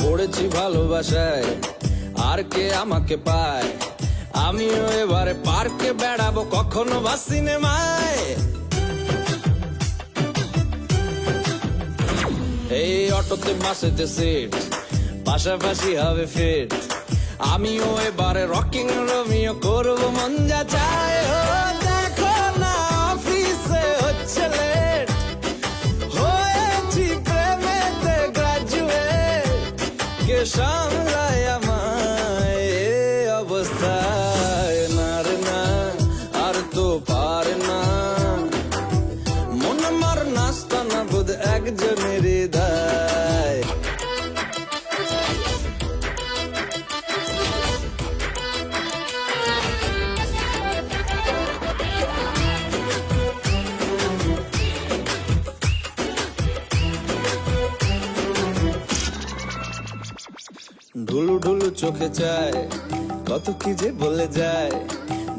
পড়েছি ভালোবাসায়, আর কে আমাকে পায়? আমিও এবারে পার্কে বেড়াবো, কখনো বা সিনেমায়। এই অটোতে বাসেতে সিট, পাশাপাশি হবে ফিট। আমিও এবারে রকিং রোমিও করবো মন যা চায়। ও দেখো না অফিসে হচ্ছে লেট, হয়েছি প্রেমেতে গ্রাজুয়েট। কে সামলায় আমায় এ অবস্থায়? না রে না, আর তো পারে না। মন আমার নাস্তা না বোধ একজনের হৃদয়। ঢুলু ঢুলু চোখে চায়, কত কি যে বলে যায়।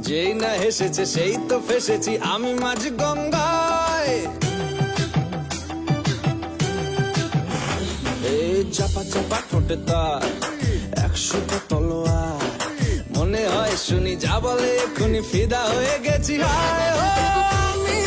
যেই না হেসেছে সেই তো ফেসেছি আমি মাঝ গঙ্গায়। এই চাপা চাপা ঠোঁটে তার 100টা তলোয়ার। মনে হয় শুনি যা বলে এক্ষুনি ফিদা হয়ে গেছি। হায় ও আমি